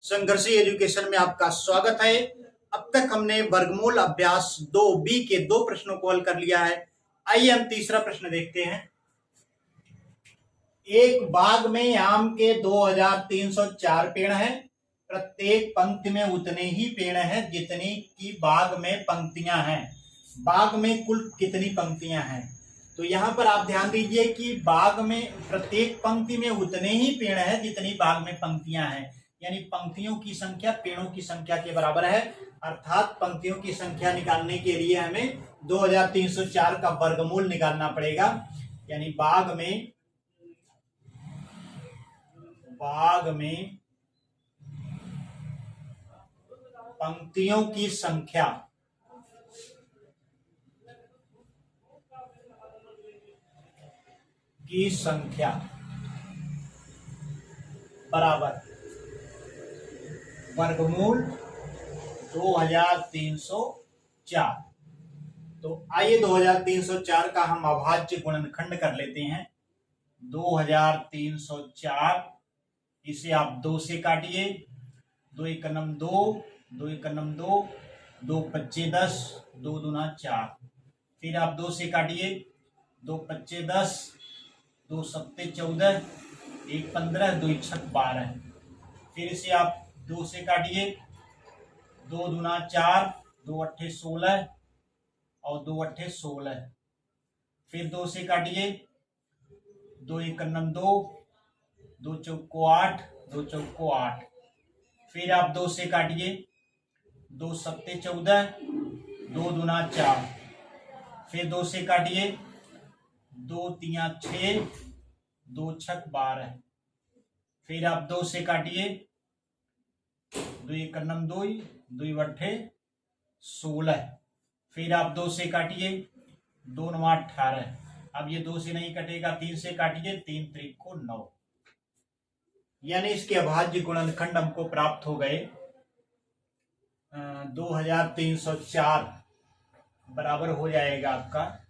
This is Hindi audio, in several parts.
संघर्षी एजुकेशन में आपका स्वागत है। अब तक हमने वर्गमूल अभ्यास 2B के 2 प्रश्नों को हल कर लिया है। आइए हम तीसरा प्रश्न देखते हैं। एक बाग में आम के 2304 पेड़ हैं। प्रत्येक पंक्ति में उतने ही पेड़ हैं जितनी की बाग में पंक्तियां हैं। बाग में कुल कितनी पंक्तियां हैं? तो यहाँ पर आप ध्यान दीजिए कि बाग में प्रत्येक पंक्ति में उतने ही पेड़ हैं जितनी बाग में पंक्तियां हैं, यानी पंक्तियों की संख्या पेड़ों की संख्या के बराबर है। अर्थात पंक्तियों की संख्या निकालने के लिए हमें 2304 का वर्गमूल निकालना पड़ेगा। यानी बाग में पंक्तियों की संख्या बराबर वर्गमूल 2304। तो आइए 2304 का हम अभाज्य गुणनखंड कर लेते हैं। 2304 इसे आप 2 से काटिए। 2 एकम 2, 2 एकम 2, 2 पच्चे 10, 2 दूना 4। फिर आप 2 से काटिए। 2 पच्चे 10, 2 सत्ते 14, 1 15, 2 छक 12। फिर इसे आप 2 से काटिए। 2 दूना 4, 2 अट्ठे 16 और 2 अट्ठे 16। फिर 2 से काटिए। 2 एकम 2, 2 चौको 8, 2 चौको 8। फिर आप 2 से काटिए। 2 सत्ते 14, 2 दूना 4। फिर 2 से काटिए। 2 तिया 6, 2 छक 12। फिर आप 2 से काटिए। 2 एकम 2, 2 अट्ठे 16। फिर आप 2 से काटिए। 2 9 18। अब ये 2 से नहीं कटेगा, 3 से काटिए। 3 त्रिको 9। यानी इसके अभाज्य गुणनखंड हमको प्राप्त हो गए 2304 बराबर हो जाएगा आपका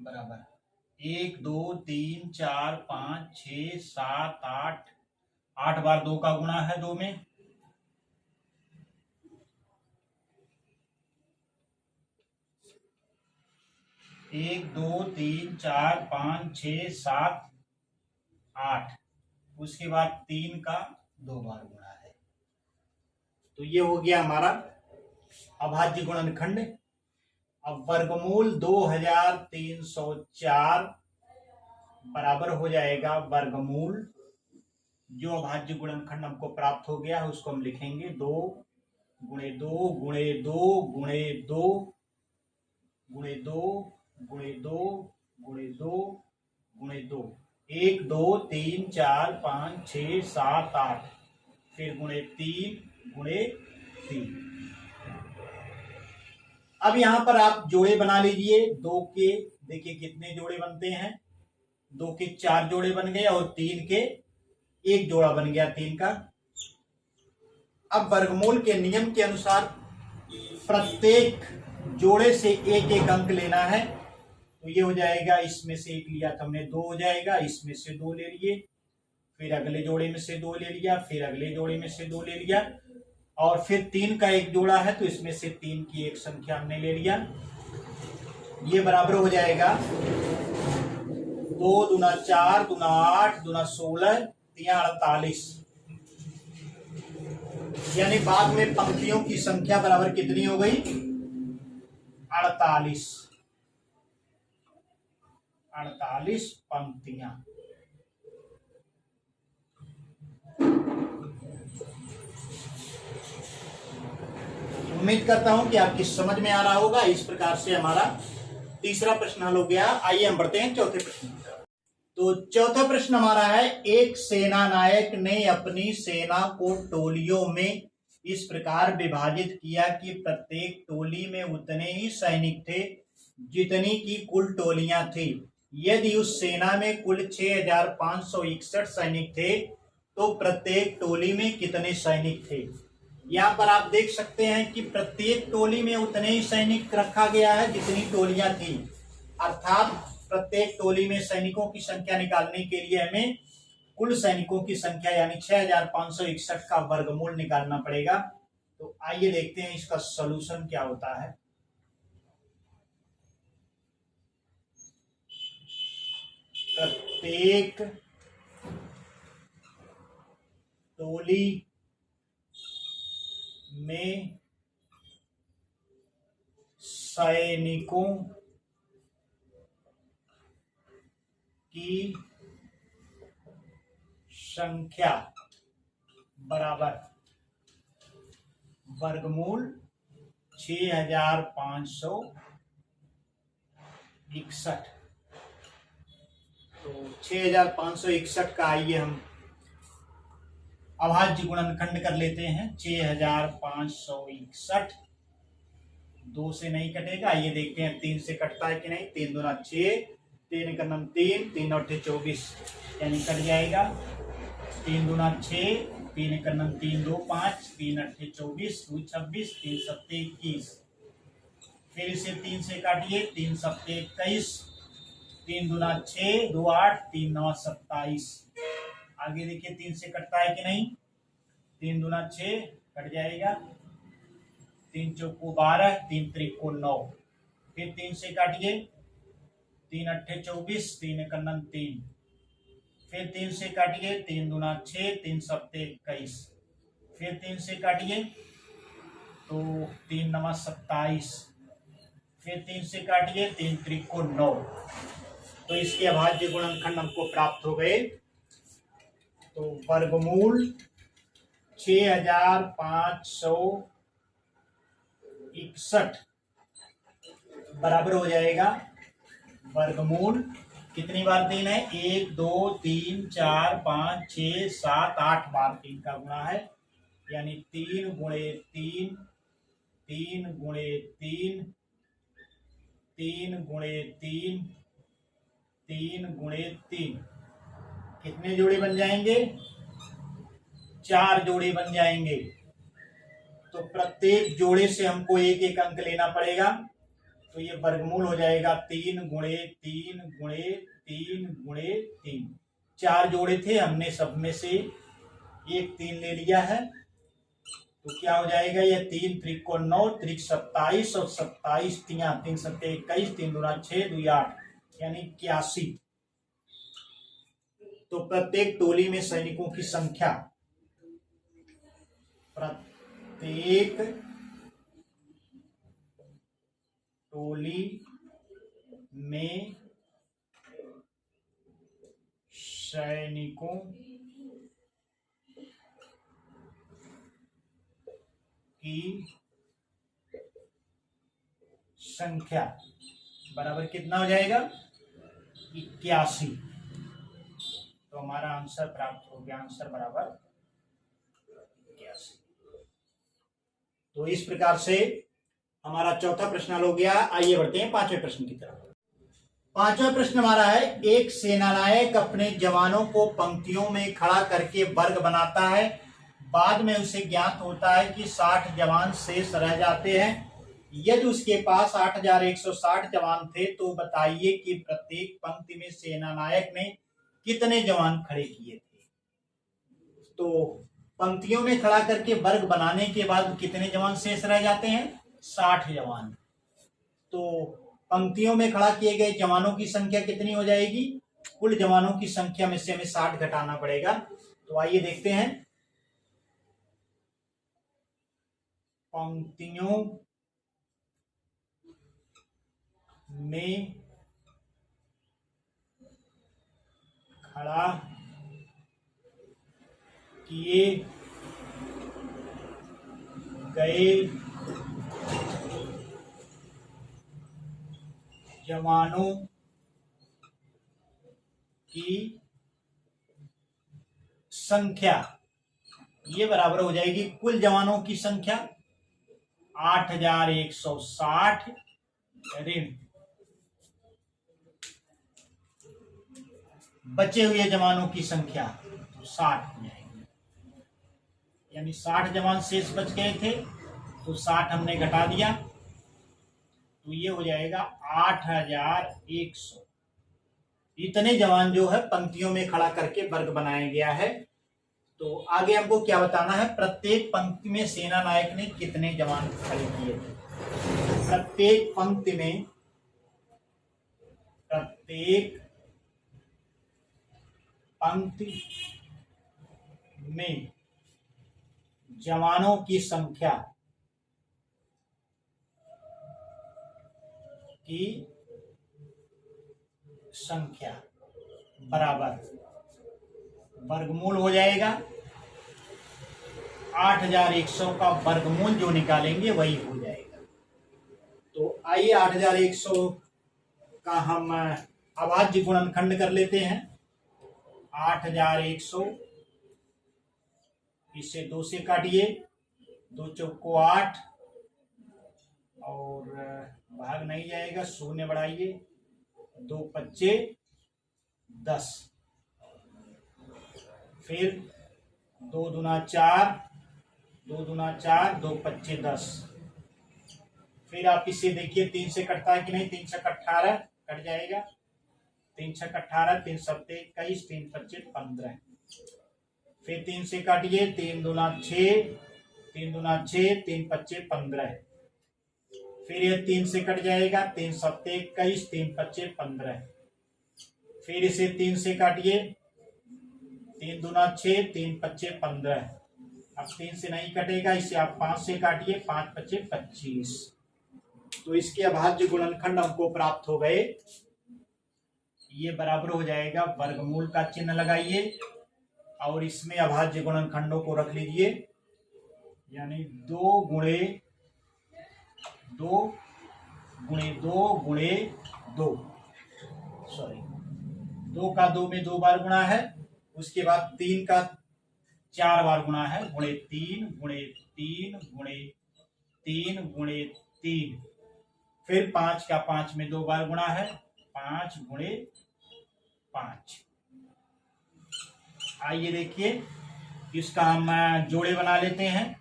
बराबर 1 2 3 4 5 6 7 8। 8 बार 2 का गुणा है 2 में। 1 2 3 4 5 6 7 8। उसके बाद 3 का 2 बार गुणा है। तो ये हो गया हमारा अभाज्य गुणनखंड। अब वर्गमूल 2304 बराबर हो जाएगा वर्गमूल, जो अभाज्य गुणनखंड हमको प्राप्त हो गया है उसको हम लिखेंगे 2 गुणे 2 गुणे 2 गुणे 2 गुणे 2 गुणे 2 गुणे 2 गुणे 2। 1 2 3 4 5 6 7 8। फिर गुणे 3 गुणे 3। अब यहां पर आप जोड़े बना लीजिए। 2 के देखिए कितने जोड़े बनते हैं। 2 के 4 जोड़े बन गए और 3 के 1 जोड़ा बन गया 3 का। अब वर्गमूल के नियम के अनुसार प्रत्येक जोड़े से 1-1 अंक लेना है। तो ये हो जाएगा, इसमें से 1 लिया तो हमने 2 हो जाएगा, इसमें से 2 ले लिए, फिर अगले जोड़े में से 2 ले लिया, फिर अगले जोड़े में से 2 ले लिया, और फिर 3 का 1 जोड़ा है तो इसमें से 3 की एक संख्या हमने ले लिया। ये बराबर हो जाएगा 2 दूना 4 दूना 8 दूना 16 तिया 48। यानी बाद में पंक्तियों की संख्या बराबर कितनी हो गई? 48। 48 पंक्तियां। उम्मीद करता हूं कि आपकी समझ में आ रहा होगा। इस प्रकार से हमारा तीसरा प्रश्न हल हो गया। आइए हम बढ़ते हैं चौथे प्रश्न। तो चौथा प्रश्न हमारा है, एक सेना नायक ने अपनी सेना को टोलियों में इस प्रकार विभाजित किया कि प्रत्येक टोली में उतने ही सैनिक थे जितनी की कुल टोलियां थी। यदि उस सेना में कुल 6561 सैनिक थे तो प्रत्येक टोली में कितने सैनिक थे? यहाँ पर आप देख सकते हैं कि प्रत्येक टोली में उतने ही सैनिक रखा गया है जितनी टोलियां थी। अर्थात प्रत्येक टोली में सैनिकों की संख्या निकालने के लिए हमें कुल सैनिकों की संख्या यानी 6561 का वर्गमूल निकालना पड़ेगा। तो आइए देखते हैं इसका सॉल्यूशन क्या होता है। प्रत्येक टोली में सैनिकों की संख्या बराबर वर्गमूल 6561। तो 6561 का आइए हम अभाज्य गुणनखंड कर लेते हैं। 6561 2 से नहीं कटेगा, आइए देखते हैं 3 से कटता है कि नहीं। 3 दूना 6, 3 का नम 3, 3 और 24 यानी कट जाएगा। 3 दूना 6, 3 का नम 3 2 5, 3 8 24, 2 26, 3 7 21। फिर इसे 3 से काटिए, 3 7 21, 3 दूना 6, 2 8, 3 9 27। आगे देखिए 3 से कटता है कि नहीं। 3 दूना 6 कट जाएगा, 3 चौको 12, 3 त्रिको 9। फिर 3 से काटिए, 3 8 24, 3 कन्नन 3। फिर 3 से काटिए, 3 दूना 6, 3 7 21। फिर 3 से काटिए तो 3 9 27। फिर 3 से काटिए, 3 त्रिको 9। तो इसके अभाज्य गुणनखंड हमको प्राप्त हो गए। तो वर्गमूल 6561 बराबर हो जाएगा वर्गमूल कितनी बार 3 है, 1 2 3 4 5 6 7 8 बार 3 का गुणा है, यानी 3 गुणे 3, 3 गुणे 3, 3 गुणे 3, 3 गुणे 3। कितने जोड़े बन जाएंगे, 4 जोड़े बन जाएंगे। तो प्रत्येक जोड़े से हमको एक एक अंक लेना पड़ेगा। तो ये वर्गमूल हो जाएगा 3 गुणे 3 गुणे 3 गुणे 3। 4 जोड़े थे, हमने सब में से एक 3 ले लिया है। तो क्या हो जाएगा, ये 3 त्रिको 9, त्रिक 27 और 27 3 7 21, 3 दूना 6, 2 8 यानी 81। तो प्रत्येक टोली में सैनिकों की संख्या, प्रत्येक टोली में सैनिकों की संख्या बराबर कितना हो जाएगा, 81। तो हमारा आंसर प्राप्त हो गया, आंसर बराबर 81। तो इस प्रकार से हमारा चौथा प्रश्न हल हो गया। आइए बढ़ते हैं पांचवें प्रश्न की तरफ। पांचवा प्रश्न हमारा है, एक सेनानायक अपने जवानों को पंक्तियों में खड़ा करके वर्ग बनाता है। बाद में उसे ज्ञात होता है कि 60 जवान शेष रह जाते हैं। यदि उसके पास 8160 जवान थे तो बताइए कि प्रत्येक पंक्ति में सेनानायक ने कितने जवान खड़े किए थे। तो पंक्तियों में खड़ा करके वर्ग बनाने के बाद कितने जवान शेष रह जाते हैं, 60 जवान। तो पंक्तियों में खड़ा किए गए जवानों की संख्या कितनी हो जाएगी, कुल जवानों की संख्या में से हमें 60 घटाना पड़ेगा। तो आइए देखते हैं। पंक्तियों में खड़ा किए गए जवानों की संख्या ये बराबर हो जाएगी कुल जवानों की संख्या 8160 ऋण बचे हुए जवानों की संख्या 60 हो जाएगी, यानी 60 जवान शेष बच गए थे तो 60 हमने घटा दिया तो ये हो जाएगा 8100। इतने जवान जो है पंक्तियों में खड़ा करके वर्ग बनाया गया है। तो आगे हमको क्या बताना है, प्रत्येक पंक्ति में सेना नायक ने कितने जवान खड़े किए थे। प्रत्येक पंक्ति में जवानों की संख्या बराबर वर्गमूल हो जाएगा। 8100 का वर्गमूल जो निकालेंगे वही हो जाएगा। तो आइए 8100 का हम अभाज्य गुणनखंड कर लेते हैं। 8100 इसे 2 से काटिए, 2 चौको 8 और भाग नहीं जाएगा, शून्य बढ़ाइए, 2 पच्चे 10, फिर 2 दूना 4, 2 दूना 4, 2 पच्चे 10। फिर आप इसे देखिए 3 से कटता है कि नहीं, 3 छक 18 कट जाएगा, 3 छक 18, 3 सत्ते 21, 3 पच्चे 15। फिर 3 से काटिए, 3 दूना 6, 3 दूना 6, 3 पच्चे 15। फिर ये 3 से कट जाएगा, 3 सत्ते 21, 3 पच्चे 15। फिर इसे 3 से काटिए, 3 दूना 6, 3 पच्चे 15। अब 3 से नहीं कटेगा, इसे आप 5 से काटिए, 5 पच्चे 25। तो इसके अभाज्य गुणनखंड हमको प्राप्त हो गए। ये बराबर हो जाएगा, वर्गमूल का चिन्ह लगाइए और इसमें अभाज्य गुणनखंडों को रख लीजिए, यानी 2 गुणे 2 गुणे 2 गुणे 2, सॉरी 2 का 2 में 2 बार गुणा है, उसके बाद 3 का 4 बार गुणा है, गुणे 3 गुणे 3 गुणे 3 गुणे 3। फिर 5 का 5 में 2 बार गुणा है, 5 गुणे 5। आइए देखिए इसका हम जोड़े बना लेते हैं।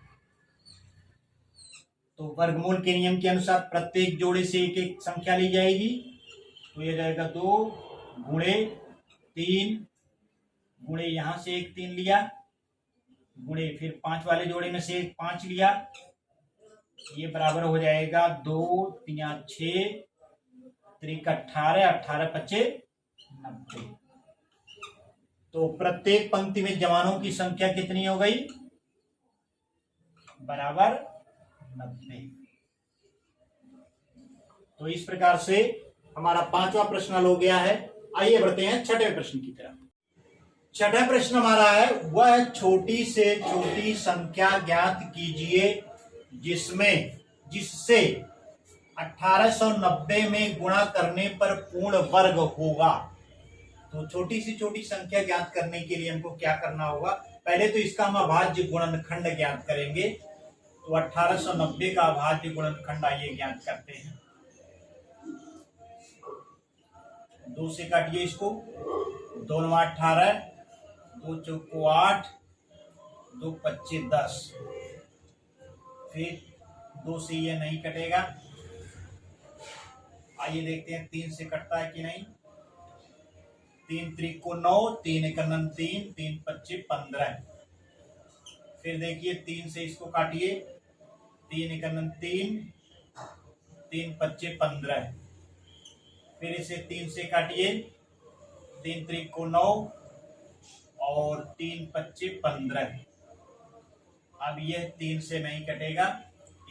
तो वर्गमूल के नियम के अनुसार प्रत्येक जोड़े से एक एक संख्या ली जाएगी। तो ये जाएगा 2 गुणे 3 गुणे यहां से एक 3 लिया, गुणे फिर 5 वाले जोड़े में से 5 लिया, ये बराबर हो जाएगा 2 3 6 3 18, 18 पच्चे 90। तो प्रत्येक पंक्ति में जवानों की संख्या कितनी हो गई, बराबर 90। तो इस प्रकार से हमारा 5वां प्रश्न हल हो गया है। आइए बढ़ते हैं 6वें प्रश्न की तरफ। 6वां प्रश्न हमारा है, वह छोटी से छोटी संख्या ज्ञात कीजिए जिससे 1890 में गुणा करने पर पूर्ण वर्ग होगा। तो छोटी से छोटी संख्या ज्ञात करने के लिए हमको क्या करना होगा, पहले तो इसका हम अभाज्य गुणनखंड ज्ञात करेंगे। तो 1890 का अभाज्य गुणनखंड आइए ज्ञात करते हैं। 2 से काटिए इसको, 2 9 18, 2 चौको 8, 2 पच्चे 10। फिर 2 से ये नहीं कटेगा, आइए देखते हैं 3 से कटता है कि नहीं। 3 त्रिको 9, 3 एकनन 3, 3 पच्चे 15। फिर देखिए 3 से इसको काटिए, 3 एकनन 3, 3 पच्चे 15। फिर इसे 3 से काटिए, 3 त्रिको 9 और 3 पच्चे 15। अब यह 3 से नहीं कटेगा,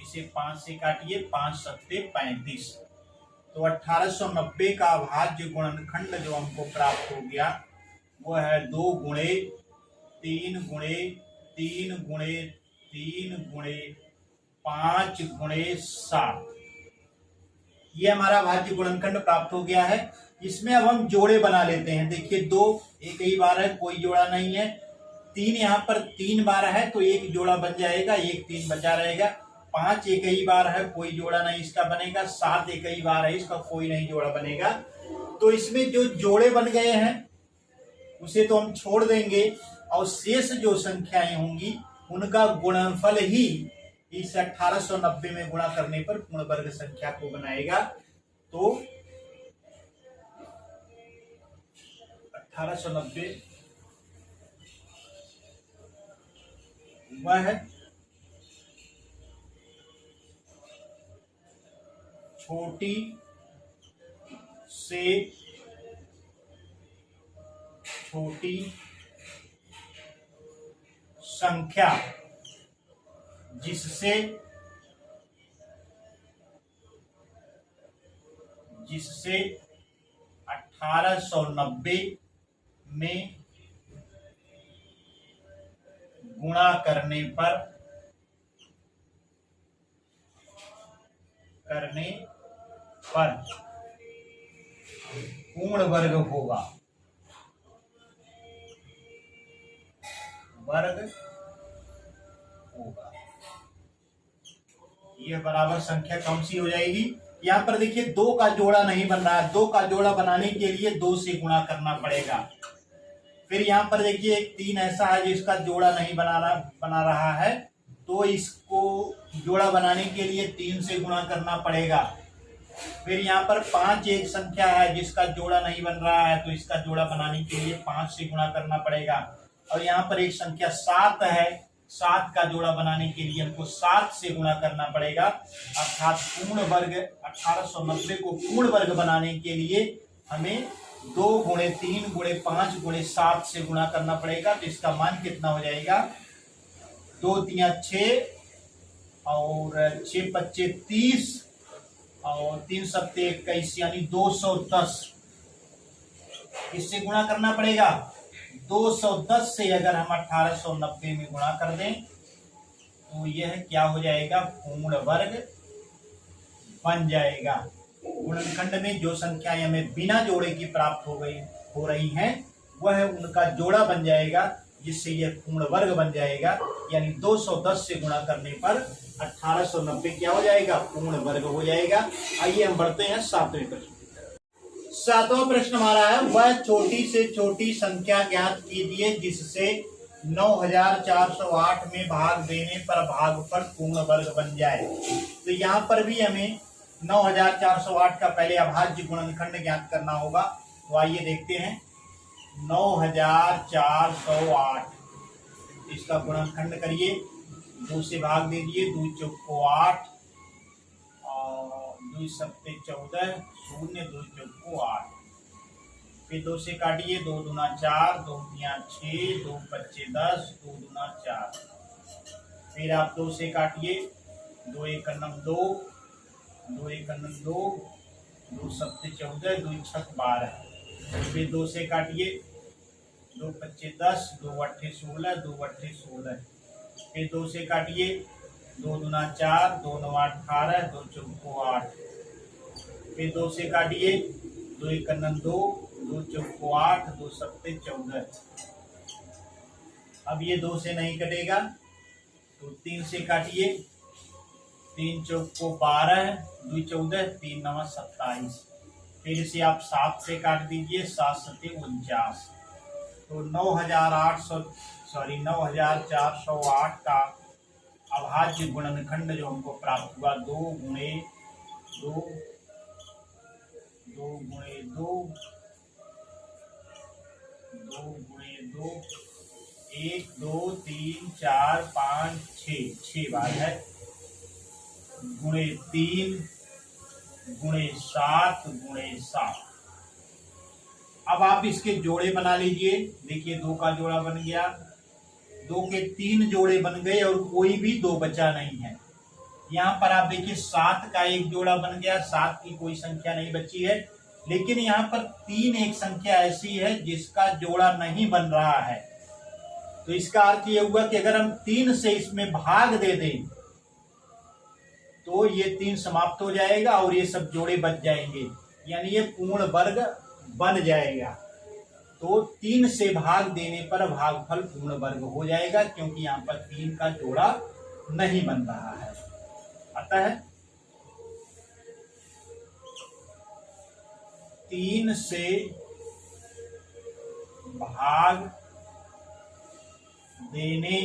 इसे 5 से काटिए, 5 सत्ते 35। तो 1890 का अभाज्य गुणनखंड जो हमको प्राप्त हो गया वो है 2 गुणे 3 गुणे 3 गुणे 3 गुणे 5 गुणे 7। ये हमारा अभाज्य गुणनखंड प्राप्त हो गया है। इसमें अब हम जोड़े बना लेते हैं। देखिए 2 एक ही बार है, कोई जोड़ा नहीं है। 3 यहाँ पर 3 बार है तो एक जोड़ा बन जाएगा, 1 3 बचा रहेगा। 5 एक ही बार है, कोई जोड़ा नहीं इसका बनेगा। 7 एक ही बार है, इसका कोई नहीं जोड़ा बनेगा। तो इसमें जो जोड़े बन गए हैं उसे तो हम छोड़ देंगे और शेष जो संख्याएं होंगी उनका गुणनफल ही इस 1890 में गुणा करने पर पूर्ण वर्ग संख्या को बनाएगा। तो 1890 वह छोटी से छोटी संख्या जिससे 1890 में गुणा करने पर पूर्ण वर्ग होगा। यह बराबर संख्या कौन सी हो जाएगी? यहाँ पर देखिए 2 का जोड़ा नहीं बन रहा है। 2 का जोड़ा बनाने के लिए 2 से गुणा करना पड़ेगा। फिर यहाँ पर देखिए एक 3 ऐसा है जिसका जोड़ा नहीं बना रहा है, तो इसको जोड़ा बनाने के लिए 3 से गुणा करना पड़ेगा। फिर यहाँ पर 5 एक संख्या है जिसका जोड़ा नहीं बन रहा है, तो इसका जोड़ा बनाने के लिए 5 से गुणा करना पड़ेगा। और यहाँ पर एक संख्या 7 है, 7 का जोड़ा बनाने के लिए हमको 7 से गुणा करना पड़ेगा। अर्थात पूर्ण वर्ग 1890 को पूर्ण वर्ग बनाने के लिए हमें 2 गुणे 3 गुणे 5 गुणे 7 से गुणा करना पड़ेगा। तो इसका मान कितना हो जाएगा? 2 3 6 और 6 5 30 और 3 7 21 यानी 210। इससे गुणा करना पड़ेगा। 210 से अगर हम 1890 में गुणा कर दें तो यह क्या हो जाएगा? पूर्ण वर्ग बन जाएगा। गुणनखंड में जो संख्याएं हमें बिना जोड़े की प्राप्त हो रही हैं वह उनका जोड़ा बन जाएगा, जिससे यह पूर्ण वर्ग बन जाएगा। यानी 210 से गुणा करने पर 1890 क्या हो जाएगा? पूर्ण वर्ग हो जाएगा। आइए हम बढ़ते हैं 7वें प्रश्न। 7वां प्रश्न हमारा है, वह छोटी से छोटी संख्या ज्ञात कीजिए जिससे 9408 में भाग देने पर भागफल पूर्ण वर्ग बन जाए। तो यहाँ पर भी हमें 9408 का पहले अभाज्य गुणनखंड ज्ञात करना होगा। तो आइए देखते हैं। 9408 इसका गुणनखंड करिए, 2 से भाग दीजिए, 2 चौको 8 और 2 सत्ते 14, 0 2 चौको 8। फिर 2 से काटिए, 2 दूना 4, 2 तिया 6, 2 पच्चे 10, 2 दूना 4। फिर आप 2 से काटिए, 2 एक 2, 2 एक 2, 2 सत्ते 14, 2 छक 12। फिर 2 से काटिए, 2 पच्चे 10, 2 अट्ठे 16, 2 अट्ठे 16। फिर 2 से काटिए, 2 दूना 4, 2 9 18, 2 चौको 8। फिर 2 से काटिए, 2 एक 2, 2 चौको 8, 2 सत्ते 14। अब ये 2 से नहीं कटेगा तो 3 से काटिए, 3 चौको 12, 2 14, 3 9 27। फिर इसे आप 7 से काट दीजिए, 7 सत्ते 49। तो 9408 का अभाज्य गुणनखंड जो हमको प्राप्त हुआ 2 गुणे 2, 2 गुणे 2, 2 गुणे 2, 1 2 3 4 5 6 बार है, गुणे 3 गुणे 7 गुणे 7। अब आप इसके जोड़े बना लीजिए। देखिए 2 का जोड़ा बन गया, 2 के 3 जोड़े बन गए और कोई भी 2 बचा नहीं है। यहाँ पर आप देखिए 7 का एक जोड़ा बन गया, 7 की कोई संख्या नहीं बची है। लेकिन यहाँ पर 3 एक संख्या ऐसी है जिसका जोड़ा नहीं बन रहा है। तो इसका अर्थ ये हुआ कि अगर हम 3 से इसमें भाग दे दें तो ये 3 समाप्त हो जाएगा और ये सब जोड़े बच जाएंगे, यानी ये पूर्ण वर्ग बन जाएगा। तो 3 से भाग देने पर भागफल पूर्ण वर्ग हो जाएगा, क्योंकि यहाँ पर 3 का जोड़ा नहीं बन रहा है। अतः 3 से भाग देने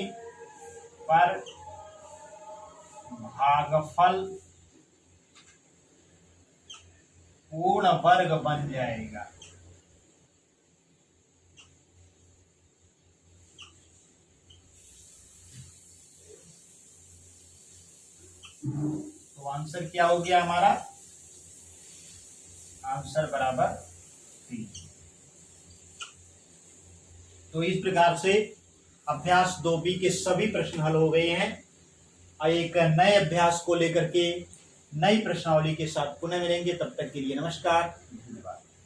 पर भागफल पूर्ण वर्ग बन जाएगा। तो आंसर क्या हो गया हमारा, आंसर बराबर 3। तो इस प्रकार से अभ्यास 2B के सभी प्रश्न हल हो गए हैं। एक नए अभ्यास को लेकर के नई प्रश्नावली के साथ पुनः मिलेंगे, तब तक के लिए नमस्कार।